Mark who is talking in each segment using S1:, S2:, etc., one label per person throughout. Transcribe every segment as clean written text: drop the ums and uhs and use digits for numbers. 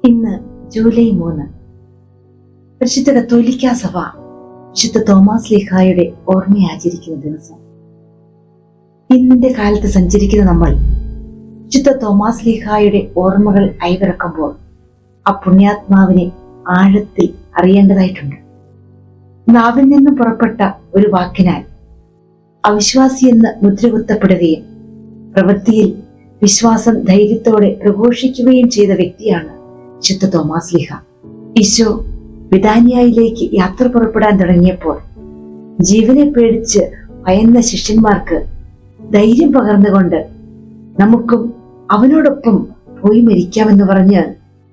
S1: ഇന്ന് ജൂലൈ 3, പരിശുദ്ധ കത്തോലിക്കാ സഭ വിശുദ്ധ തോമാസ് ലീഹായുടെ ഓർമ്മയാചരിക്കുന്ന ദിവസം. ഇന്നിന്റെ കാലത്ത് സഞ്ചരിക്കുന്ന നമ്മൾ വിശുദ്ധ തോമാസ് ലീഹായുടെ ഓർമ്മകൾ അയവിറക്കുമ്പോൾ ആ പുണ്യാത്മാവിനെ ആഴത്തിൽ അറിയേണ്ടതായിട്ടുണ്ട്. നാവിൽ നിന്നും പുറപ്പെട്ട ഒരു വാക്കിനാൽ അവിശ്വാസിയെന്ന് മുദ്രകുത്തപ്പെടുകയും പ്രവൃത്തിയിൽ വിശ്വാസം ധൈര്യത്തോടെ പ്രഘോഷിക്കുകയും ചെയ്ത വ്യക്തിയാണ് വിശുദ്ധ തോമാസ് ലീഹ. ഈശോ ബിഥാനിയയിലേക്ക് യാത്ര പുറപ്പെടാൻ തുടങ്ങിയപ്പോൾ ജീവനെ പേടിച്ച് ഭയന്ന ശിഷ്യന്മാർക്ക് ധൈര്യം പകർന്നുകൊണ്ട് നമുക്കും അവനോടൊപ്പം പോയി മരിക്കാമെന്ന് പറഞ്ഞ്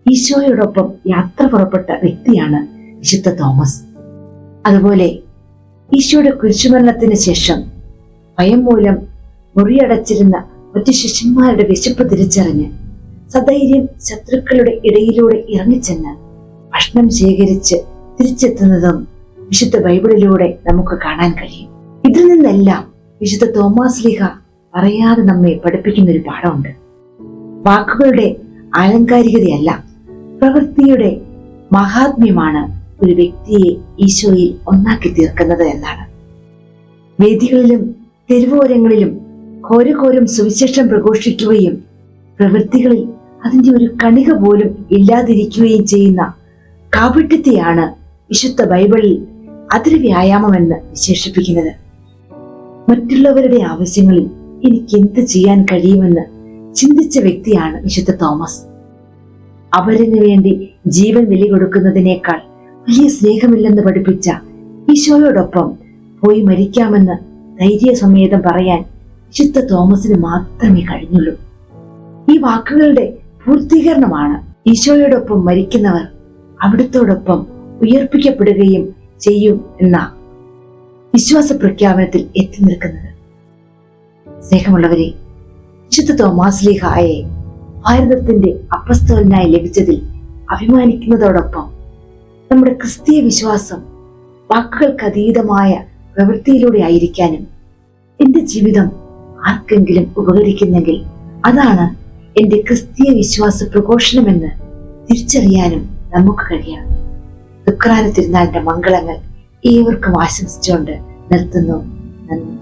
S1: ഈശോയോടൊപ്പം യാത്ര പുറപ്പെട്ട വ്യക്തിയാണ് വിശുദ്ധ തോമസ്. അതുപോലെ ഈശോയുടെ കുരിശുമരണത്തിന് ശേഷം ഭയം മൂലം മുറിയടച്ചിരുന്ന മറ്റു ശിഷ്യന്മാരുടെ വിശപ്പ് തിരിച്ചറിഞ്ഞ് സധൈര്യം ശത്രുക്കളുടെ ഇടയിലൂടെ ഇറങ്ങിച്ചെന്ന് ഭക്ഷണം ശേഖരിച്ച് തിരിച്ചെത്തുന്നതും വിശുദ്ധ ബൈബിളിലൂടെ നമുക്ക് കാണാൻ കഴിയും. ഇതിൽ നിന്നെല്ലാം വിശുദ്ധ തോമാസ് ലീഹ പറയാതെ നമ്മെ പഠിപ്പിക്കുന്ന ഒരു പാഠമുണ്ട്. വാക്കുകളുടെ ആലങ്കാരികതയല്ല, പ്രവൃത്തിയുടെ മഹാത്മ്യമാണ് ഒരു വ്യക്തിയെ ഈശോയിൽ ഒന്നാക്കി തീർക്കുന്നത് എന്നാണ്. വേദികളിലും തെരുവോരങ്ങളിലും ഘോരഘോരം സുവിശേഷം പ്രഘോഷിക്കുകയും പ്രവൃത്തികളിൽ അതിന്റെ ഒരു കണിക പോലും ഇല്ലാതിരിക്കുകയും ചെയ്യുന്ന കാപട്യത്തെയാണ് വിശുദ്ധ ബൈബിളിൽ അതിർവ്യായാമമെന്ന് വിശേഷിപ്പിക്കുന്നത്. മറ്റുള്ളവരുടെ ആവശ്യങ്ങളിൽ എനിക്ക് എന്ത് ചെയ്യാൻ കഴിയുമെന്ന് ചിന്തിച്ച വ്യക്തിയാണ് വിശുദ്ധ തോമസ്. അവരിന് വേണ്ടി ജീവൻ വില കൊടുക്കുന്നതിനേക്കാൾ വലിയ സ്നേഹമില്ലെന്ന് പഠിപ്പിച്ച ഈശോയോടൊപ്പം പോയി മരിക്കാമെന്ന് ധൈര്യസമേതം പറയാൻ വിശുദ്ധ തോമസിന് മാത്രമേ കഴിഞ്ഞുള്ളൂ. ഈ വാക്കുകളുടെ പൂർത്തീകരണമാണ് ഈശോയോടൊപ്പം മരിക്കുന്നവർ അവിടുത്തോടൊപ്പം ഉയർപ്പിക്കപ്പെടുകയും ചെയ്യും എന്ന വിശ്വാസ പ്രഖ്യാപനത്തിൽ എത്തി നിൽക്കുന്നത്. സ്നേഹമുള്ളവരെ, വിശുദ്ധ തോമാസ് ലീഹായെ ഭാരതത്തിന്റെ അപ്പസ്തോലനായി ലഭിച്ചതിൽ അഭിമാനിക്കുന്നതോടൊപ്പം നമ്മുടെ ക്രിസ്തീയ വിശ്വാസം വാക്കുകൾക്ക് അതീതമായ പ്രവൃത്തിയിലൂടെ ആയിരിക്കാനും എന്റെ ജീവിതം ആർക്കെങ്കിലും ഉപകരിക്കുന്നെങ്കിൽ അതാണ് എന്റെ ക്രിസ്തീയ വിശ്വാസ പ്രഘോഷണമെന്ന് തിരിച്ചറിയാനും നമുക്ക് കഴിയണം. ദുഃഖാന തിരുനാളിന്റെ മംഗളങ്ങൾ ഏവർക്കും ആശംസിച്ചുകൊണ്ട് നിർത്തുന്നു. നന്ദി.